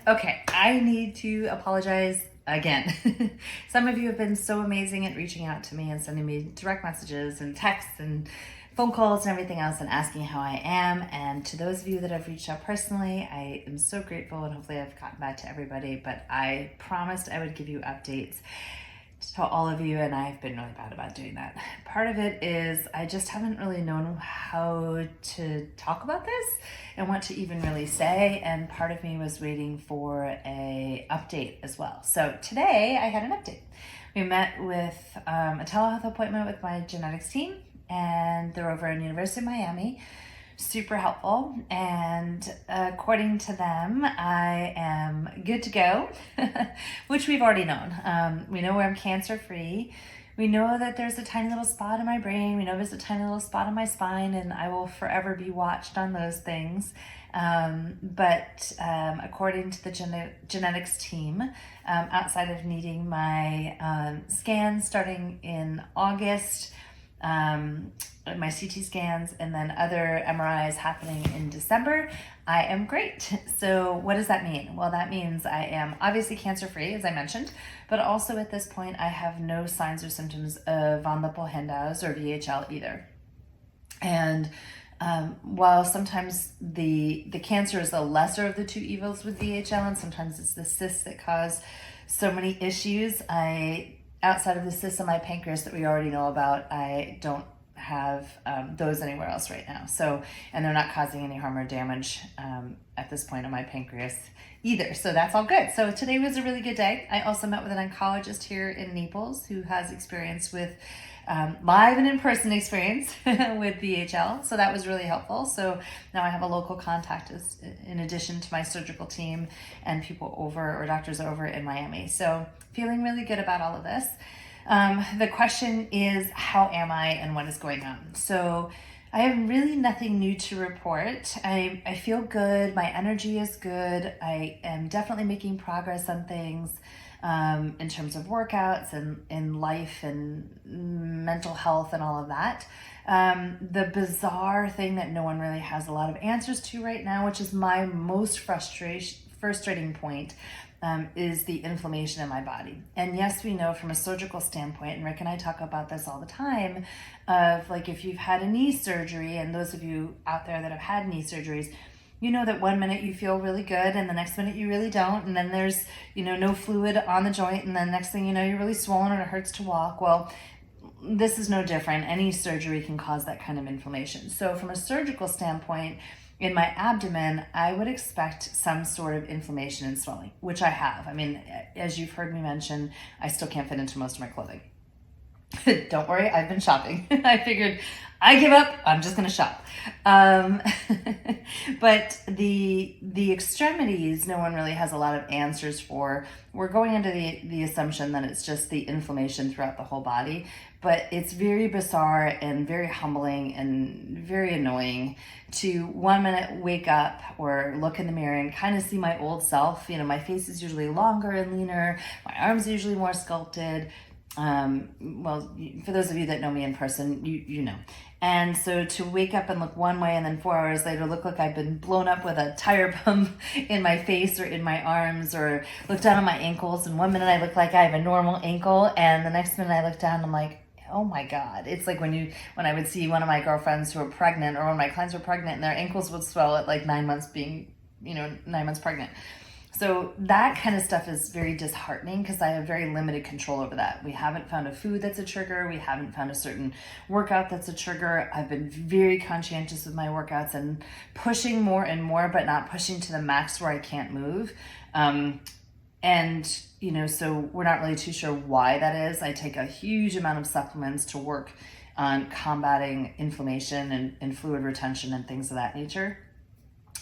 Okay, I need to apologize again. Some of you have been so amazing at reaching out to me and sending me direct messages and texts and phone calls and everything else and asking how I am. And to those of you that have reached out personally, I am so grateful, and hopefully I've gotten back to everybody, but I promised I would give you updates to all of you, and I've been really bad about doing that. Part of it is I just haven't really known how to talk about this and what to even really say, and part of me was waiting for a update as well. So today I had an update. We met with a telehealth appointment with my genetics team, and they're over in University of Miami. Super helpful, and according to them, I am good to go, which we've already known. We know I'm cancer-free. We know that there's a tiny little spot in my brain. We know there's a tiny little spot in my spine, and I will forever be watched on those things. But according to the genetics team, outside of needing my scans starting in August, my CT scans, and then other MRIs happening in December, I am great. So what does that mean? Well, that means I am obviously cancer-free, as I mentioned, but also at this point, I have no signs or symptoms of von Lippel-Hindau's or VHL either. And while sometimes the cancer is the lesser of the two evils with VHL, and sometimes it's the cysts that cause so many issues, outside of the cysts in my pancreas that we already know about, I don't have those anywhere else right now. So, and they're not causing any harm or damage at this point in my pancreas either. So that's all good. So today was a really good day. I also met with an oncologist here in Naples who has experience with live and in-person experience with VHL. So that was really helpful. So now I have a local contact in addition to my surgical team and people over, or doctors over in Miami. So feeling really good about all of this. The question is, how am I and what is going on? So I have really nothing new to report. I feel good. My energy is good. I am definitely making progress on things in terms of workouts and in life and mental health and all of that. The bizarre thing that no one really has a lot of answers to right now, which is my most frustrating point, is the inflammation in my body. And yes, we know from a surgical standpoint, and Rick and I talk about this all the time, of like if you've had a knee surgery, and those of you out there that have had knee surgeries, you know that one minute you feel really good and the next minute you really don't, and then there's no fluid on the joint, and then next thing you know you're really swollen and it hurts to walk. Well, this is no different. Any surgery can cause that kind of inflammation. So from a surgical standpoint, in my abdomen, I would expect some sort of inflammation and swelling, which I have. I mean, as you've heard me mention, I still can't fit into most of my clothing. Don't worry, I've been shopping. I figured I give up, I'm just gonna shop. But the extremities, no one really has a lot of answers for. We're going into the assumption that it's just the inflammation throughout the whole body, but it's very bizarre and very humbling and very annoying to one minute wake up or look in the mirror and kind of see my old self. My face is usually longer and leaner, my arms are usually more sculpted. Well, for those of you that know me in person, you know. And so to wake up and look one way and then 4 hours later look like I've been blown up with a tire pump in my face or in my arms, or look down on my ankles, and one minute I look like I have a normal ankle, and the next minute I look down and I'm like, oh my God. It's like when I would see one of my girlfriends who were pregnant, or one of my clients were pregnant, and their ankles would swell at like 9 months being, 9 months pregnant. So that kind of stuff is very disheartening because I have very limited control over that. We haven't found a food that's a trigger. We haven't found a certain workout that's a trigger. I've been very conscientious with my workouts and pushing more and more, but not pushing to the max where I can't move. So we're not really too sure why that is. I take a huge amount of supplements to work on combating inflammation and fluid retention and things of that nature.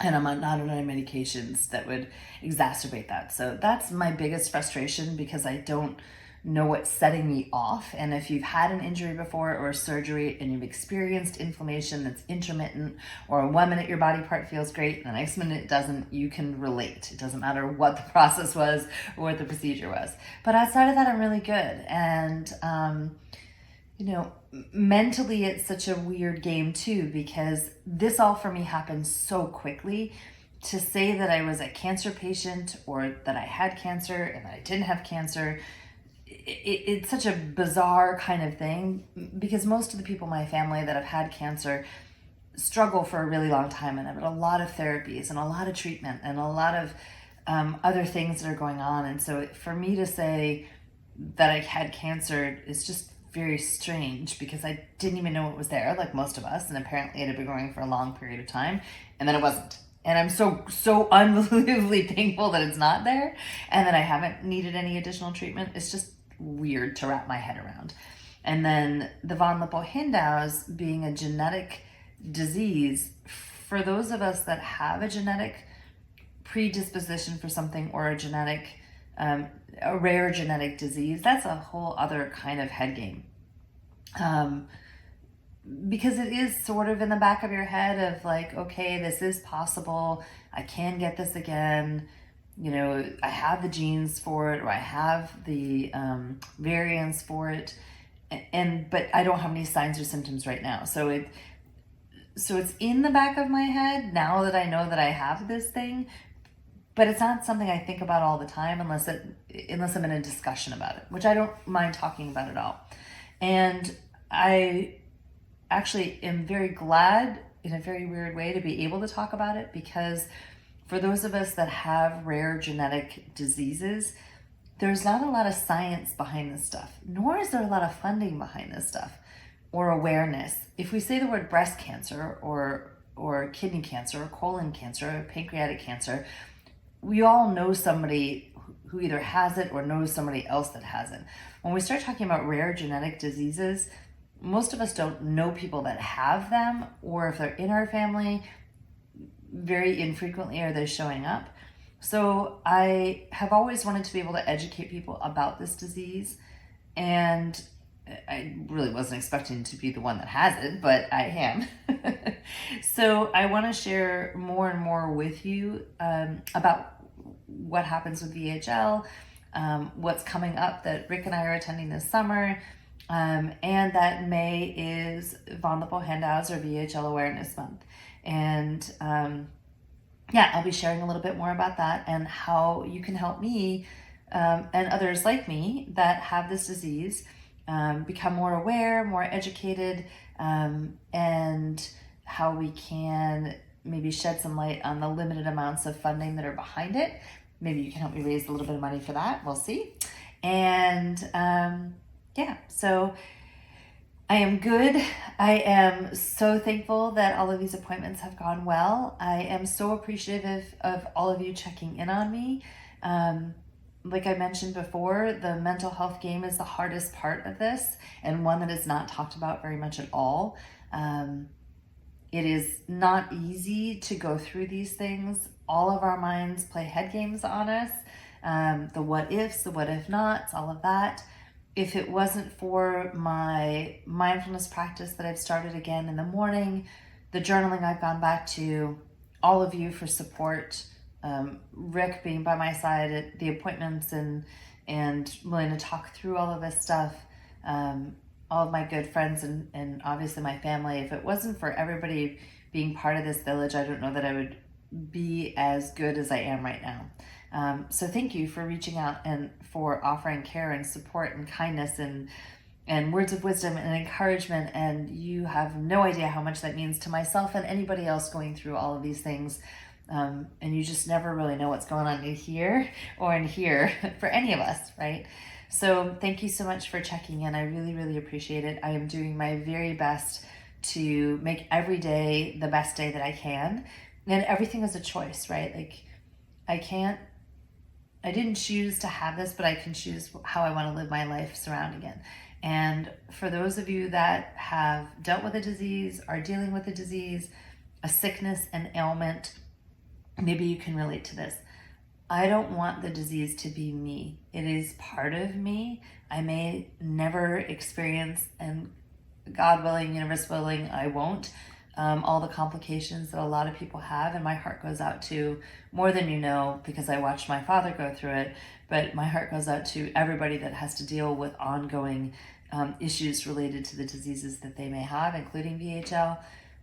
And I'm not on any medications that would exacerbate that. So that's my biggest frustration, because I don't know what's setting me off. And if you've had an injury before or a surgery and you've experienced inflammation that's intermittent, or 1 minute your body part feels great and the next minute it doesn't, you can relate. It doesn't matter what the process was or what the procedure was. But outside of that, I'm really good. And mentally it's such a weird game too, because this all for me happened so quickly to say that I was a cancer patient or that I had cancer and that I didn't have cancer, it's such a bizarre kind of thing, because most of the people in my family that have had cancer struggle for a really long time and have had a lot of therapies and a lot of treatment and a lot of other things that are going on. And so for me to say that I had cancer is just very strange, because I didn't even know it was there, like most of us, and apparently it had been growing for a long period of time, and then it wasn't. And I'm so unbelievably thankful that it's not there and that I haven't needed any additional treatment. It's just weird to wrap my head around. And then the von Lippel-Hindau's being a genetic disease, for those of us that have a genetic predisposition for something, or a rare genetic disease, that's a whole other kind of head game. Because it is sort of in the back of your head of like, okay, this is possible. I can get this again. I have the genes for it, or I have the variants for it, but I don't have any signs or symptoms right now. So it's in the back of my head now that I know that I have this thing, but it's not something I think about all the time unless I'm in a discussion about it, which I don't mind talking about at all. And I actually am very glad, in a very weird way, to be able to talk about it, because for those of us that have rare genetic diseases, there's not a lot of science behind this stuff, nor is there a lot of funding behind this stuff or awareness. If we say the word breast cancer or kidney cancer or colon cancer or pancreatic cancer, we all know somebody who either has it or knows somebody else that has it. When we start talking about rare genetic diseases, most of us don't know people that have them, or if they're in our family, very infrequently are they showing up. So I have always wanted to be able to educate people about this disease, and I really wasn't expecting to be the one that has it, but I am. So I want to share more and more with you about what happens with VHL, what's coming up that Rick and I are attending this summer, and that May is von Lippel-Hindau's, or VHL Awareness Month. And I'll be sharing a little bit more about that and how you can help me and others like me that have this disease become more aware, more educated, and how we can maybe shed some light on the limited amounts of funding that are behind it. Maybe you can help me raise a little bit of money for that. We'll see. And so I am good. I am so thankful that all of these appointments have gone well. I am so appreciative of all of you checking in on me. Like I mentioned before, the mental health game is the hardest part of this, and one that is not talked about very much at all. It is not easy to go through these things. All of our minds play head games on us. The what ifs, the what if nots, all of that. If it wasn't for my mindfulness practice that I've started again in the morning, the journaling I've gone back to, all of you for support, Rick being by my side at the appointments and willing to talk through all of this stuff, all of my good friends and obviously my family. If it wasn't for everybody being part of this village, I don't know that I would be as good as I am right now. So thank you for reaching out and for offering care and support and kindness and words of wisdom and encouragement. And you have no idea how much that means to myself and anybody else going through all of these things. And you just never really know what's going on in here or in here for any of us, right? So thank you so much for checking in. I really, really appreciate it. I am doing my very best to make every day the best day that I can. And everything is a choice, right? Like I didn't choose to have this, but I can choose how I want to live my life surrounding it. And for those of you that have dealt with a disease, are dealing with a disease, a sickness, an ailment, maybe you can relate to this. I don't want the disease to be me. It is part of me. I may never experience, and God willing, universe willing, I won't, all the complications that a lot of people have. And my heart goes out to, more than you know, because I watched my father go through it, but my heart goes out to everybody that has to deal with ongoing issues related to the diseases that they may have, including VHL.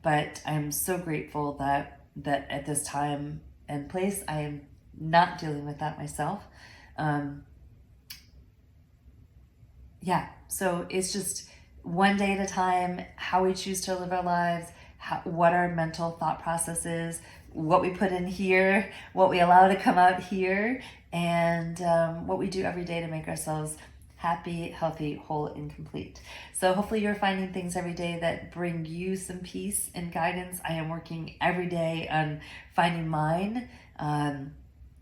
But I'm so grateful that at this time and place. I am not dealing with that myself. Yeah, so it's just one day at a time, how we choose to live our lives, what our mental thought process is, what we put in here, what we allow to come out here, and what we do every day to make ourselves happy, healthy, whole, and complete. So hopefully you're finding things every day that bring you some peace and guidance. I am working every day on finding mine. And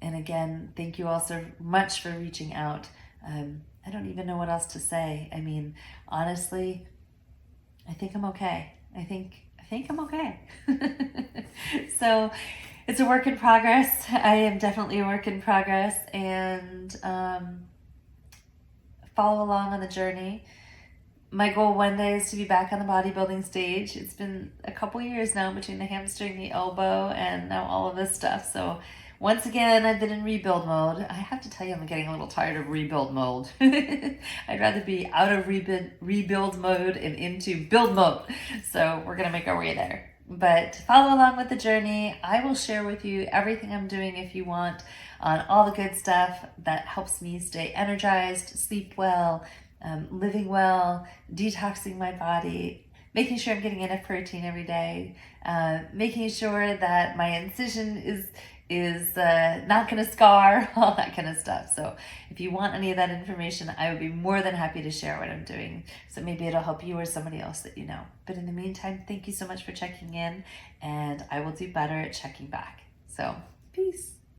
again, thank you all so much for reaching out. I don't even know what else to say. I mean, honestly, I think I'm okay. I think I'm okay. So it's a work in progress. I am definitely a work in progress, and follow along on the journey. My goal one day is to be back on the bodybuilding stage. It's been a couple years now between the hamstring, the elbow, and now all of this stuff. So once again, I've been in rebuild mode. I have to tell you, I'm getting a little tired of rebuild mode. I'd rather be out of rebuild mode and into build mode. So we're going to make our way there. But follow along with the journey. I will share with you everything I'm doing if you want, on all the good stuff that helps me stay energized, sleep well, living well, detoxing my body, making sure I'm getting enough protein every day, making sure that my incision is not going to scar, all that kind of stuff. So if you want any of that information, I would be more than happy to share what I'm doing. So maybe it'll help you or somebody else that you know. But in the meantime, thank you so much for checking in, and I will do better at checking back. So peace.